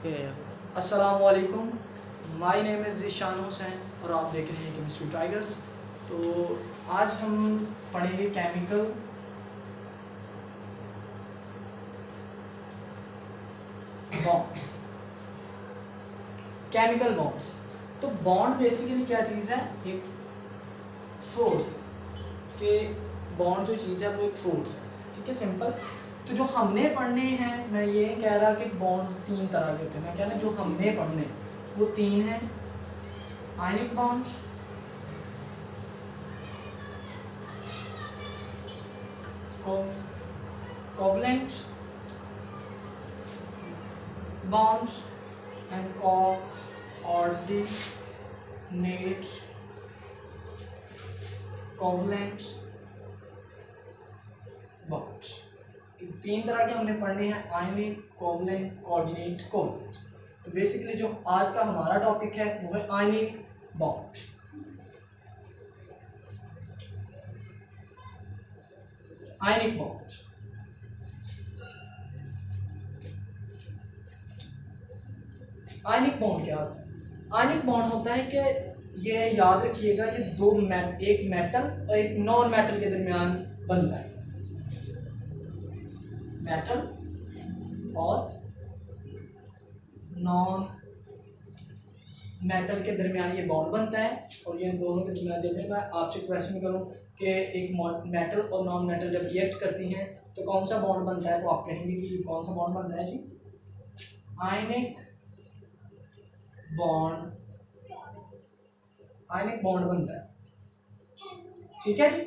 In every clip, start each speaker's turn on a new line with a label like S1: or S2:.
S1: अस्सलामुअलैकुम, my name is Zeeshan Hussain और आप देख रहे हैं केमिस्ट्री टाइगर्स। तो आज हम पढ़ेंगे केमिकल बॉन्ड्स। केमिकल बॉन्ड्स, तो बॉन्ड बेसिकली क्या चीज़ है? एक फोर्स के बॉन्ड जो चीज़ है वो एक फोर्स है, ठीक है, सिंपल। तो जो हमने पढ़ने हैं, मैं ये कह रहा कि बॉन्ड तीन तरह के होते हैं। मैं कह रहा जो हमने पढ़ने वो तीन हैं: ionic bond, covalent bond and coordinate covalent bond. तीन तरह के हमने पढ़ने हैं: आयनिक, कोवलेंट, कोऑर्डिनेट, कोवलेंट। तो बेसिकली जो आज का हमारा टॉपिक है वो है ionic bond. Ionic bond, ionic bond क्या होता है? आयनिक बॉन्ड होता है कि ये याद रखिएगा, ये एक मेटल और एक नॉन मेटल के दरमियान बनता है। मेटल और नॉन मेटल के दरमियान ये बॉन्ड बनता है, और ये दोनों के दरमियान जब मैं आपसे क्वेश्चन करूं कि एक मेटल और नॉन मेटल जब रिएक्ट करती हैं तो कौन सा बॉन्ड बनता है, तो आप कहेंगे कि कौन सा बॉन्ड बनता है जी? आयनिक बॉन्ड, आयनिक बॉन्ड बनता है, ठीक है जी।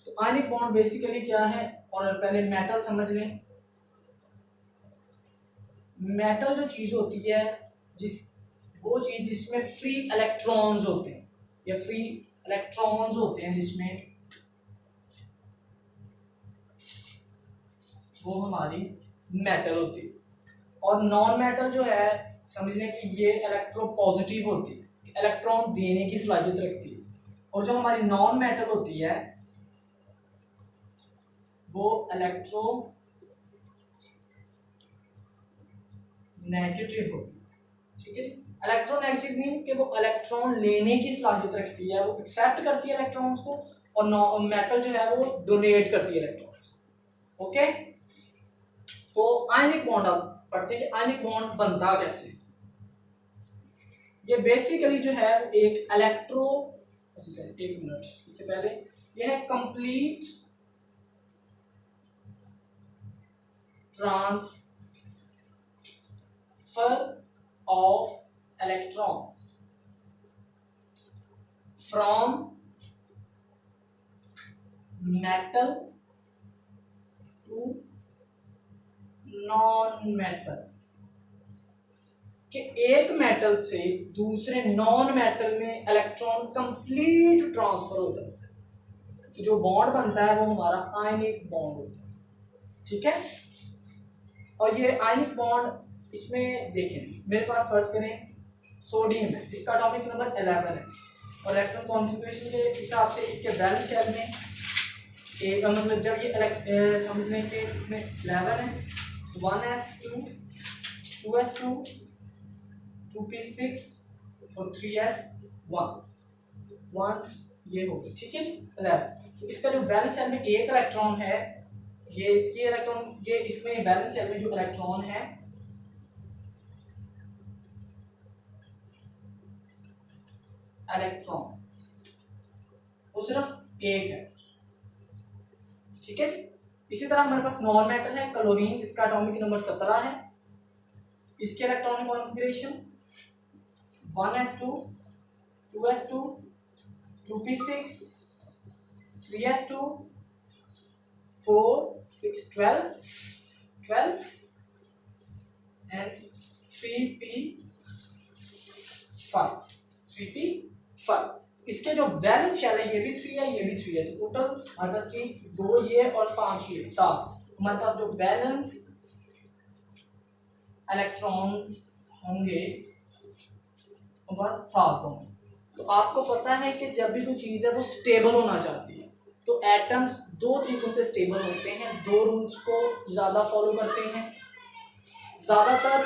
S1: तो आयनिक बॉन्ड बेसिकली क्या है, और पहले मेटल समझ लें। मेटल जो चीज होती है, वो चीज जिसमें फ्री इलेक्ट्रॉन्स होते हैं, या फ्री इलेक्ट्रॉन्स होते हैं जिसमें, वो हमारी मेटल होती है। और नॉन मेटल जो है, समझ लें कि ये इलेक्ट्रोपॉजिटिव होती है, इलेक्ट्रॉन देने की सलाहियत रखती है। और जो हमारी नॉन मेटल होती है वो इलेक्ट्रो नेगेटिव होती है, ठीक है। इलेक्ट्रोनेगेटिव मीन कि वो इलेक्ट्रॉन लेने की सलाहियत रखती है, वो एक्सेप्ट करती है इलेक्ट्रॉन्स को, और मेटल जो है वो डोनेट करती है इलेक्ट्रॉन्स को, ओके। तो आयनिक बॉन्ड आप पढ़ते हैं कि आयनिक बॉन्ड बनता कैसे। ये बेसिकली जो है एक एक मिनट, इससे पहले ये है complete transfer of electrons from metal to non metal, कि एक मेटल से दूसरे नॉन मेटल में इलेक्ट्रॉन कंप्लीट ट्रांसफर हो जाता है। तो जो बॉन्ड बनता है वो हमारा आयनिक बॉन्ड होता है, ठीक है। और ये आयनिक बॉन्ड, इसमें देखें मेरे पास फर्ज करें सोडियम है, इसका एटॉमिक नंबर 11 है, और इलेक्ट्रॉन कॉन्फ़िगरेशन के हिसाब से इसके वैलेंस शेल में एक, मतलब जब ये समझ लें कि इसमें 11 है, 1s2 2s2 2p6 और 3s1 ये होगा, ठीक है जी, 11। तो इसका जो वैलेंस शेल में एक इलेक्ट्रॉन है, ये इसकी इलेक्ट्रॉन, ये इसमें वैलेंस शेल में जो इलेक्ट्रॉन है वो सिर्फ एक है, ठीक है जी। इसी तरह हमारे पास नॉन मेटल है क्लोरीन, इसका एटॉमिक नंबर 17 है, इसके electronic configuration 1s2 2s2 2p6 3s2 4 6 12 and 3p5। इसके जो वैलेंस शेल है ये भी 3 है, ये भी 3 है, तो टोटल हमारे पास 3 2 ये और 5 ये 7। हमारे पास जो वैलेंस इलेक्ट्रॉन्स होंगे वो बस 7 होंगे। तो आपको पता है कि जब भी कोई चीज़ है वो स्टेबल होना चाहती है, तो एटम्स दो तरीकों से स्टेबल होते हैं, दो रूल्स को ज़्यादा फॉलो करते हैं, ज़्यादातर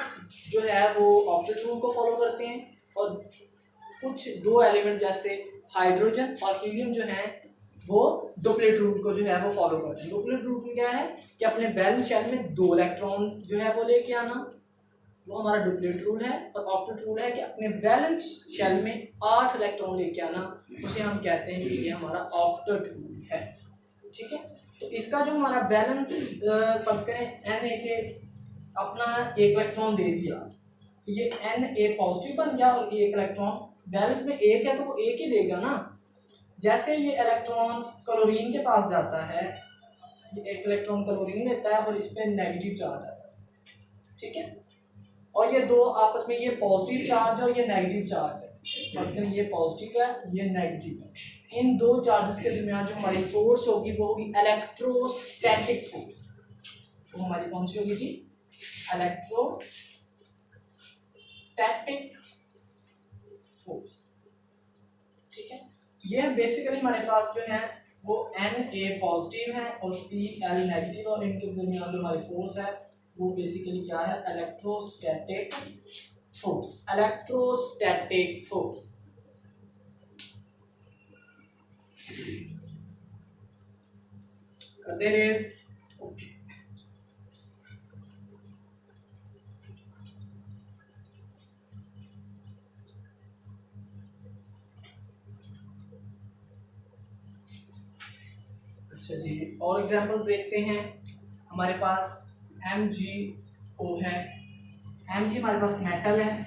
S1: जो है वो ऑक्टेट रूल को फॉलो करते हैं, और कुछ दो एलिमेंट जैसे हाइड्रोजन और हीलियम जो है वो डुप्लेट रूल को जो है वो फॉलो करते हैं। डुप्लेट रूल क्या है कि अपने वैलेंस शेल में 2 इलेक्ट्रॉन जो है वो लेके आना, वो हमारा डुप्लेट रूल है। और ऑक्टेट रूल है कि अपने वैलेंस शेल में 8 इलेक्ट्रॉन लेके आना, उसे हम कहते हैं कि ये हमारा ऑक्टेट रूल है। ठीक है, तो इसका जो हमारा बैलेंस फर्ज करें Na के अपना 1 इलेक्ट्रॉन दे दिया, तो ये Na पॉजिटिव बन गया और ये 1 इलेक्ट्रॉन बैलेंस में 1 है तो वो 1 ही देगा ना। जैसे ये इलेक्ट्रॉन क्लोरीन के पास जाता है, ये 1 इलेक्ट्रॉन क्लोरीन लेता है और इस पर नेगेटिव चार्ज आता है। ठीक है, और ये दो आपस में, ये पॉजिटिव चार्ज और ये नेगेटिव चार्ज है, फर्ज करें ये पॉजिटिव है ये नेगेटिव है। इन दो चार्जेस के दरमियान जो हमारी फोर्स होगी वो होगी इलेक्ट्रोस्टैटिक फोर्स। वो हमारी कौन सी होगी जी? Electrostatic force. ठीक है, ये बेसिकली हमारे पास जो है वो Na पॉजिटिव है और Cl नेगेटिव, और इनके दरमियान जो हमारी फोर्स है वो बेसिकली क्या है? Electrostatic force. Electrostatic force. There is okay. अच्छा जी, और एग्जांपल्स देखते हैं। हमारे पास MgO है। Mg हमारे पास मेटल है,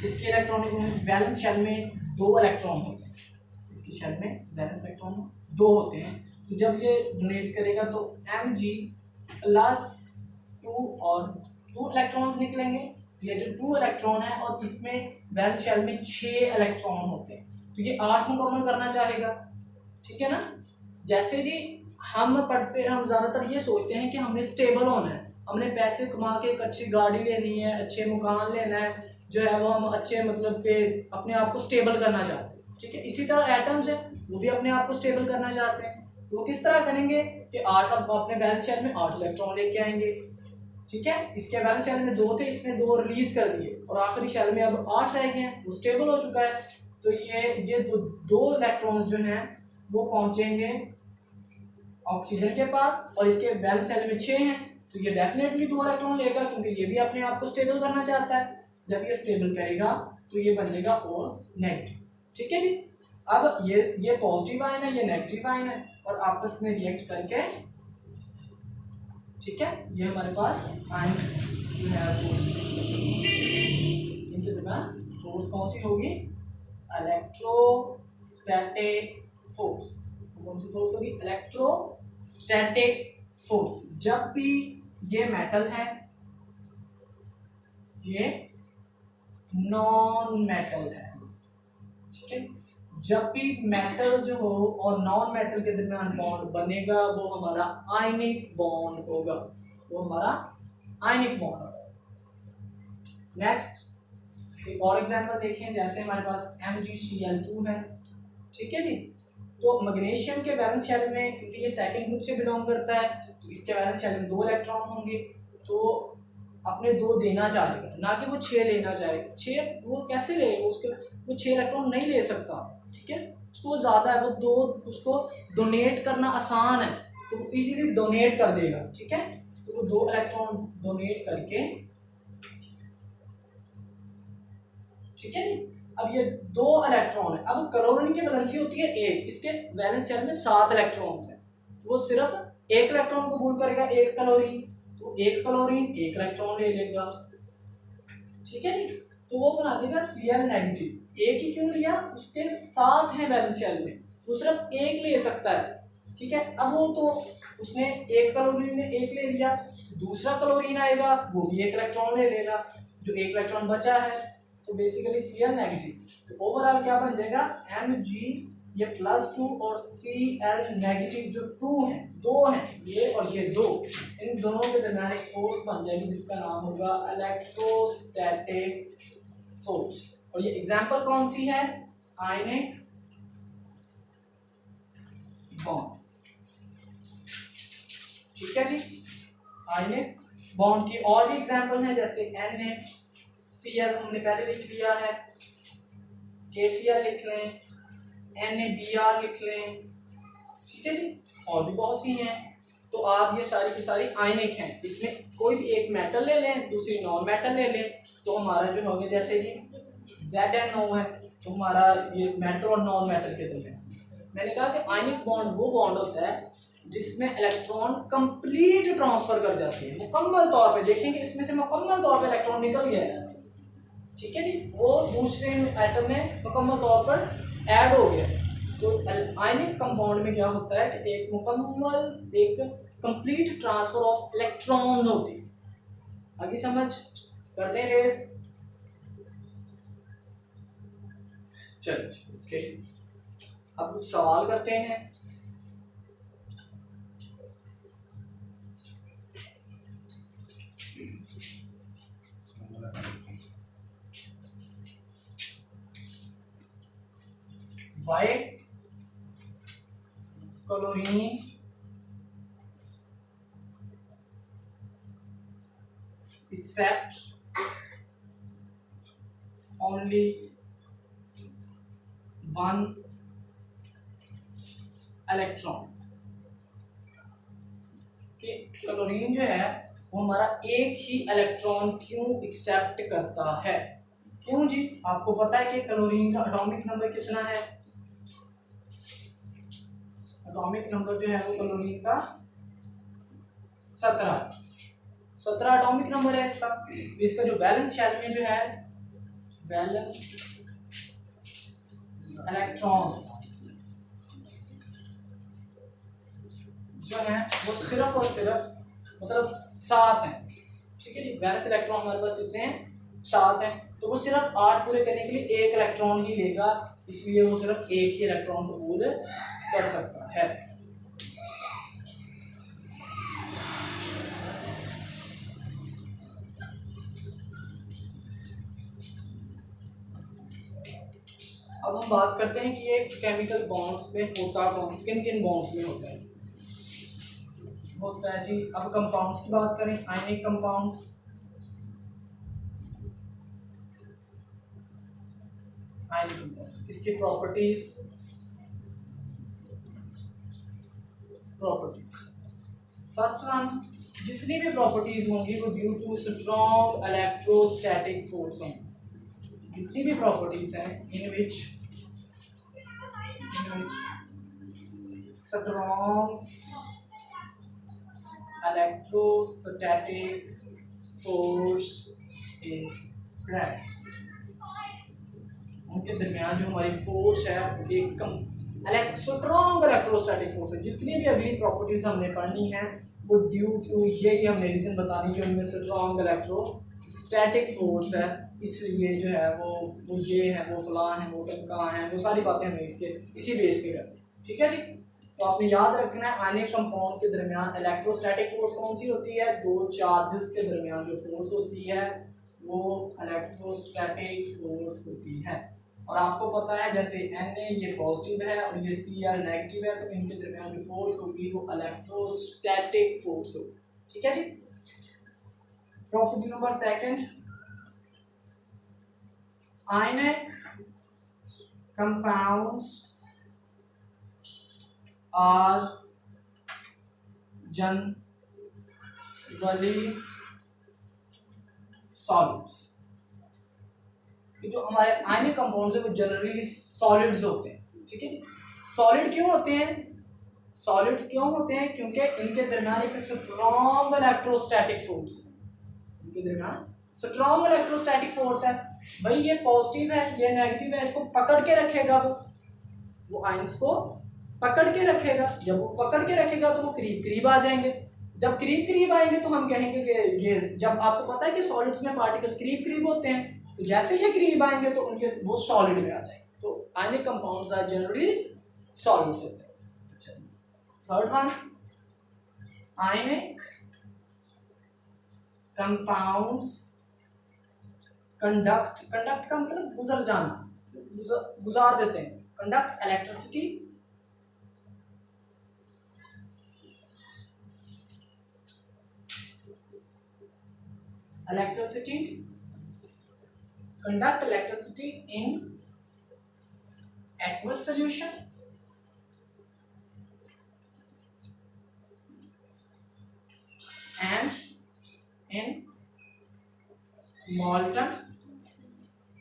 S1: इसके इलेक्ट्रॉनिक वैलेंस शेल में 2 इलेक्ट्रॉन होते हैं, इसकी शेल में वैलेंस इलेक्ट्रॉन 2 होते हैं। तो जब ये डोनेट करेगा तो Mg प्लस 2 और 2 इलेक्ट्रॉन्स निकलेंगे। ये जो 2 इलेक्ट्रॉन है और इसमें वैलेंस शेल में 6 इलेक्ट्रॉन होते हैं, तो ये 8 मुकम्मल करना चाहेगा। ठीक है ना। जैसे जी हम पढ़ते हैं, हम ज़्यादातर ये सोचते हैं कि हमने स्टेबल होना है, हमने पैसे कमा के एक अच्छी गाड़ी लेनी है, अच्छे मकान लेना है, जो है वो हम अच्छे मतलब के अपने आप को स्टेबल करना चाहते हैं। ठीक है, इसी तरह एटम्स है, वो भी अपने आप को स्टेबल करना चाहते हैं। तो वो किस तरह करेंगे कि 8 अपने वैलेंस शेल में 8 इलेक्ट्रॉन लेके आएंगे। ठीक है, इसके वैलेंस शेल में 2 थे, इसने 2 रिलीज कर दिए और आखिरी शेल में अब 8 रह गए हैं, वो स्टेबल हो चुका है। तो ये दो इलेक्ट्रॉन्स जो हैं वो पहुंचेंगे ऑक्सीजन के पास और इसके वैलेंस शेल में 6 हैं, तो ये डेफिनेटली 2 इलेक्ट्रॉन लेगा क्योंकि ये भी अपने आप को स्टेबल करना चाहता है। जब ये स्टेबल करेगा तो ये बन जाएगा और नेगेटिव। ठीक है जी, अब ये पॉजिटिव आयन है, ये नेगेटिव आयन है और आपस में रिएक्ट करके, ठीक है, ये हमारे पास आयन जो है वो इनके दरमियान फोर्स कौन सी होगी? Electrostatic force. कौन सी फोर्स होगी? Electrostatic force. जब भी ये मेटल है, ये नॉन मेटल है। ठीक है, जब भी मेटल जो हो और नॉन मेटल के दरमियान बॉन्ड बनेगा वो हमारा आयनिक बॉन्ड होगा, वो हमारा आयनिक बॉन्ड होगा। नेक्स्ट एक और एग्जांपल देखें, जैसे हमारे पास MgCl2 है। ठीक है जी, तो मैग्नीशियम के वैलेंस शेल में, क्योंकि ये सेकंड ग्रुप से बिलोंग करता है, तो इसके वैलेंस शेल में 2 इलेक्ट्रॉन होंगे, तो अपने 2 देना चाहेगा, ना कि वो 6 लेना चाहेगा। 6 वो कैसे लेगा? उसके वो 6 इलेक्ट्रॉन नहीं ले सकता। ठीक है, उसको ज़्यादा है, वो 2 उसको डोनेट करना आसान है, तो वो इजीली डोनेट कर देगा। ठीक है, तो वो 2 इलेक्ट्रॉन डोनेट करके, ठीक है जी, अब ये 2 इलेक्ट्रॉन है। अब क्लोरीन की वैलेंसी होती है 1, इसके वैलेंस शेल में 7 इलेक्ट्रॉन्स हैं, तो वो सिर्फ 1 इलेक्ट्रॉन कबूल करेगा, 1 क्लोरीन, तो 1 क्लोरीन 1 इलेक्ट्रॉन ले लेगा। ठीक है जी, तो वो बना देगा Cl नेगेटिव। 1 ही क्यों लिया? उसके 7 हैं वैलेंस शेल में, वो सिर्फ 1 ले सकता है। ठीक है, अब वो तो उसने 1 क्लोरीन ने 1 ले लिया, दूसरा क्लोरीन आएगा वो भी 1 इलेक्ट्रॉन ले लेगा, जो 1 इलेक्ट्रॉन बचा है, तो बेसिकली Cl नेगेटिव। तो ओवरऑल क्या बन जाएगा? Mg ये +2 और Cl नेगेटिव जो 2 हैं, ये और ये 2, इन दोनों के दरमियान एक फोर्स बन जाएगी जिसका नाम होगा इलेक्ट्रोस्टैटिक फोर्स। और ये एग्जांपल कौन सी है? Ionic bond. ठीक है जी। आइए बॉन्ड की और भी एग्जांपल हैं, जैसे NaCl हमने पहले लिख लिया है, KCl लिख लें, NaBr लिख लें। ठीक है जी, और भी बहुत सी हैं। तो आप ये सारी की सारी आयनिक हैं। इसमें कोई भी एक मेटल ले लें, दूसरी नॉन मेटल ले लें, तो हमारा जो होगा जैसे जी ZnO है, तो हमारा ये मेटल और नॉन मेटल के दरमियान। मैंने कहा कि आयनिक बॉन्ड वो बॉन्ड होता है जिसमें इलेक्ट्रॉन कंप्लीट ट्रांसफर कर जाते हैं, मुकम्मल तौर पे। देखेंगे इसमें से मुकम्मल तौर पे इलेक्ट्रॉन निकल गया है, ठीक है जी, वो दूसरे एटम में मुकम्मल तौर पर ऐड हो गया। तो आयनिक कंपाउंड में क्या होता है कि एक मुकम्मल एक कंप्लीट ट्रांसफर ऑफ इलेक्ट्रॉन होती है। आगे समझ करते हैं रेस। चलो ओके, अब कुछ सवाल करते हैं। Why chlorine accepts only one electron? कि क्लोरीन जो है वो हमारा एक ही इलेक्ट्रॉन क्यों एक्सेप्ट करता है? क्यों जी? आपको पता है कि क्लोरीन का एटॉमिक नंबर कितना है? एटॉमिक नंबर जो है वो क्लोरीन का 17 एटॉमिक नंबर है इसका। इसका जो वैलेंस शेल में जो है वैलेंस इलेक्ट्रॉन जो है वो सिर्फ और सिर्फ मतलब 7 हैं। ठीक है जी, वैलेंस इलेक्ट्रॉन हमारे पास कितने हैं? 7 हैं। तो वो सिर्फ 8 पूरे करने के लिए एक इलेक्ट्रॉन ही लेगा, इसलिए वो सिर्फ एक ही इलेक्ट्रॉन कबूल कर सकता है। अब हम बात करते हैं कि ये केमिकल बॉन्ड्स में होता कौन, किन किन बॉन्ड्स में होता है जी। अब कंपाउंड्स की बात करें, आयनिक कंपाउंड्स। आयनिक कंपाउंड्स, इसकी प्रॉपर्टीज फर्स्ट वन, जितनी भी प्रॉपर्टीज होंगी वो due to strong electrostatic force होंगी। जितनी भी प्रॉपर्टीज हैं in which strong electrostatic force is present, उनके दरमियान जो हमारी फोर्स है एक स्ट्रॉन्ग इलेक्ट्रोस्टैटिक फोर्स है। जितनी भी अगली प्रॉपर्टीज हमने पढ़नी है वो ड्यू टू यही हमने रीजन बतानी कि उनमें स्ट्रॉन्ग इलेक्ट्रोस्टैटिक फोर्स है, इसलिए जो है वो ये है, वो फलां है, वो कहाँ है, वो सारी बातें हमें इसके इसी बेस पे करते हैं। ठीक है जी। तो आपने याद रखना है आयनिक कंपाउंड के दरमियान इलेक्ट्रोस्टैटिक फोर्स कौन सी होती है? दो चार्जेस के दरमियान जो फोर्स होती है वो इलेक्ट्रोस्टैटिक फोर्स होती है। और आपको पता है जैसे Na ये पॉजिटिव है और ये Cl नेगेटिव है, तो इनके दरमियान जो फोर्स होगी वो इलेक्ट्रोस्टैटिक फोर्स होगी। ठीक है जी। Property number second, ionic compounds are generally solids. जो हमारे आयनिक कंपाउंड्स है वो जनरली सॉलिड्स होते हैं। ठीक है, सॉलिड क्यों होते हैं? सॉलिड्स क्यों होते हैं? क्योंकि इनके दरमियान एक स्ट्रॉन्ग इलेक्ट्रोस्टैटिक फोर्स है। इनके दरमियान स्ट्रॉन्ग इलेक्ट्रोस्टैटिक फोर्स है। भाई ये पॉजिटिव है, ये नेगेटिव है, इसको पकड़ के रखेगा, वो आयंस को पकड़ के रखेगा। जब वो पकड़ के रखेगा तो वो करीब करीब आ जाएंगे। जब करीब करीब आएंगे तो हम कहेंगे कि ये, जब आपको पता है कि सॉलिड्स में पार्टिकल करीब करीब होते हैं, तो जैसे ये करीब आएंगे तो उनके वो सॉलिड में आ जाएंगे। तो ionic compounds are generally solids होते हैं। अच्छा, third one, ionic compounds conduct का मतलब गुजर जाना, गुजार देते हैं। Conduct electricity electricity, conduct electricity in aqueous solution and in molten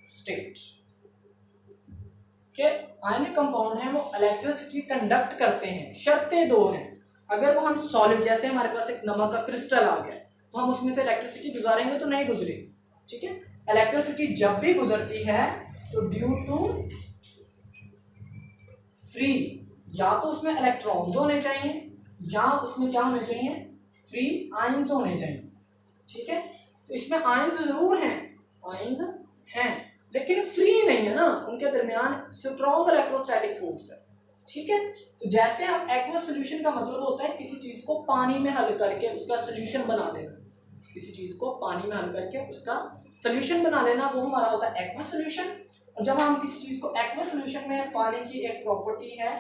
S1: state। के आयनिक कंपाउंड है वो इलेक्ट्रिसिटी कंडक्ट करते हैं, शर्तें दो हैं। अगर वो हम सॉलिड, जैसे हमारे पास एक नमक का क्रिस्टल आ गया तो हम उसमें से इलेक्ट्रिसिटी गुजारेंगे तो नहीं गुजरेगी, ठीक है। इलेक्ट्रिसिटी जब भी गुजरती है तो ड्यू टू फ्री, या तो उसमें इलेक्ट्रॉन्स होने चाहिए या उसमें क्या होने चाहिए, फ्री आयंस होने चाहिए, ठीक है। तो इसमें आयंस जरूर हैं, आयंस हैं लेकिन फ्री नहीं है ना, उनके दरमियान स्ट्रॉन्ग इलेक्ट्रोस्टैटिक फोर्स है, ठीक है। तो जैसे हम एक्वस सॉल्यूशन का मतलब होता है किसी चीज को पानी में हल करके उसका सॉल्यूशन बना लेना, किसी चीज को पानी में हल करके उसका सॉल्यूशन बना लेना, वो हमारा होता है एक्वस सॉल्यूशन। और जब हम किसी चीज को एक्वस सॉल्यूशन में, पानी की एक प्रॉपर्टी है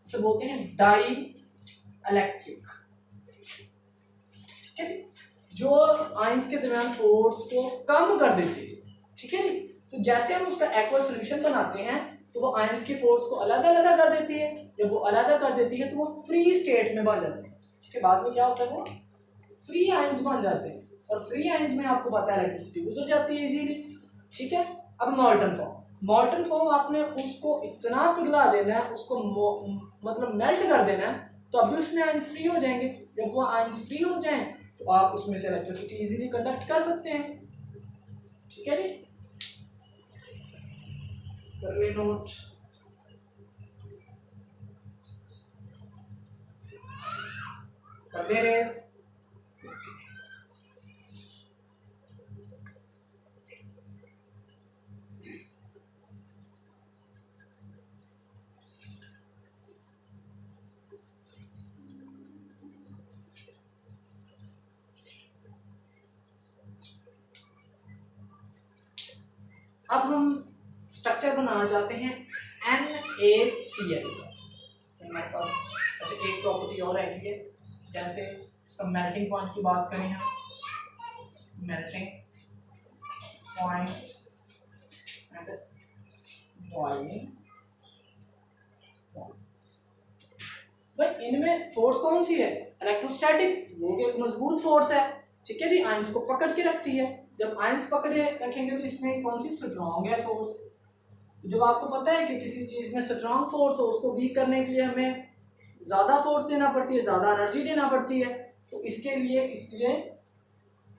S1: उसे बोलते हैं डाई इलेक्ट्रिक, ठीक है जी, जो आयंस के दरमियान फोर्स को कम कर देती है, ठीक है जी। तो जैसे हम उसका एक्वस सॉल्यूशन बनाते हैं तो वो आयंस की फोर्स को अलग अलग कर देती है, जब वो अलग कर देती है तो वो फ्री स्टेट में बन जाते हैं, ठीक है। बाद में क्या होता है, वो फ्री आयंस बन जाते हैं और फ्री आयंस में आपको पता है इलेक्ट्रिसिटी गुजर जाती है इजीली, ठीक है। अब मॉल्टन फॉर्म, मॉल्टन फॉर्म आपने उसको इतना पिघला देना है, उसको मतलब मेल्ट कर देना है तो अभी उसमें आयंस फ्री हो जाएंगे। जब वो आयंस फ्री हो जाएं तो आप उसमें से इलेक्ट्रिसिटी इजीली कंडक्ट कर सकते हैं, ठीक है जी। कर ले नोट। कर दे रेस। अब हम स्ट्रक्चर बनाना चाहते हैं NaCl। हमारे पास अच्छा एक प्रॉपर्टी और है, ठीक है। जैसे इसका मेल्टिंग पॉइंट की बात करें हम, melting points and boiling points. भाई इनमें फोर्स कौन सी है, इलेक्ट्रोस्टैटिक, वो एक मजबूत फोर्स है, ठीक है जी, आयंस को पकड़ के रखती है। जब आयंस पकड़े रखेंगे तो इसमें कौन सी स्ट्रॉन्ग है फोर्स। जब आपको पता है कि किसी चीज में स्ट्रॉन्ग फोर्स हो उसको वीक करने के लिए हमें ज्यादा फोर्स देना पड़ती है, ज्यादा एनर्जी देना पड़ती है, तो इसके लिए इसलिए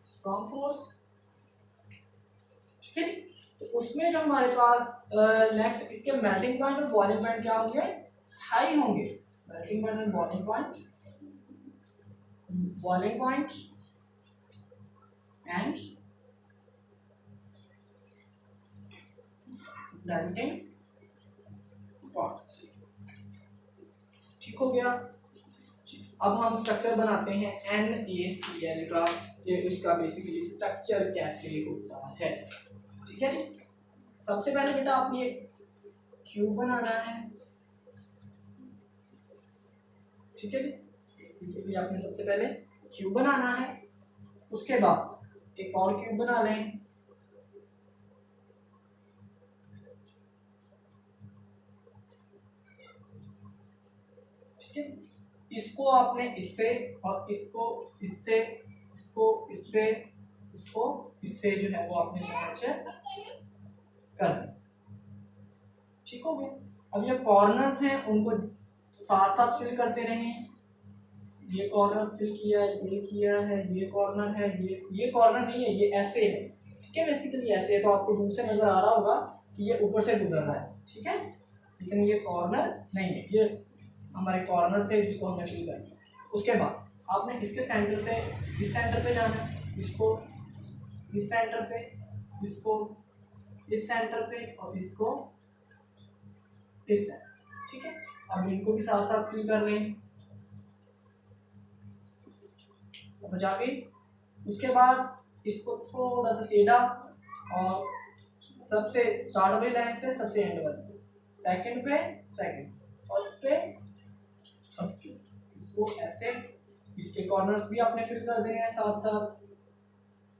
S1: स्ट्रॉन्ग फोर्स, ठीक है जी। तो उसमें जो हमारे पास नेक्स्ट इसके मेल्टिंग पॉइंट और बॉइलिंग पॉइंट क्या होंगे, हाई होंगे। Melting point and boiling point, boiling point and melting points, ठीक हो गया। अब हम स्ट्रक्चर बनाते हैं NaCl का, ये उसका बेसिकली स्ट्रक्चर कैसे होता है, ठीक है जी। सबसे पहले बेटा आपने ये क्यूब बनाना है, ठीक है जी, बेसिकली आपने सबसे पहले क्यूब बनाना है, उसके बाद एक और क्यूब बना लें, ठीक है। इसको आपने इससे और इसको इससे, इसको इससे, इसको इससे जो है वो आपने स्ट्रक्चर कर दिया, ठीक हो गया। अब ये कॉर्नर्स हैं उनको साथ साथ फिल करते रहें, ये कॉर्नर फिल किया, ये किया है, ये कॉर्नर है, ये कॉर्नर नहीं है, ये ऐसे है, ठीक है। बेसिकली ऐसे है तो आपको दूर से नजर आ रहा होगा कि ये ऊपर से गुजर रहा है, ठीक है, लेकिन ये कॉर्नर नहीं है, ये हमारे कॉर्नर थे जिसको हमने फिल कर दिया। उसके बाद आपने इसके सेंटर से इस सेंटर पे जाना है, इसको इस सेंटर पे, इसको इस सेंटर पे और इसको इस सेंटर, ठीक है। अब इनको भी साथ साथ फिल कर लें, समझ आ गई। उसके बाद इसको थोड़ा सा टेढ़ा और सबसे स्टार्ट वाली लाइन से सबसे एंड वाली, सेकंड पे सेकंड, फर्स्ट पे फर्स्ट, इसको ऐसे, इसके कॉर्नर्स भी आपने फिल कर देने हैं साथ साथ,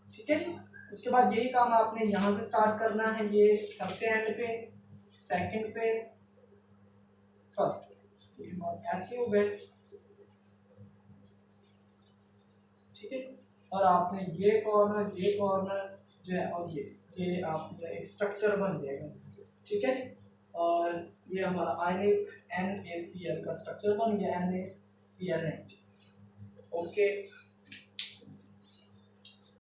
S1: ठीक है जी। उसके बाद यही काम आपने यहाँ से स्टार्ट करना है, ये सबसे एंड पे, सेकंड पे, फर्स्ट, ऐसे हो गए, ठीक है। और आपने ये कॉर्नर जो है और ये आपने एक स्ट्रक्चर बन जाएगा, ठीक है। और ये हमारा आयनिक NaCl का स्ट्रक्चर बन गया, NaCl, ओके।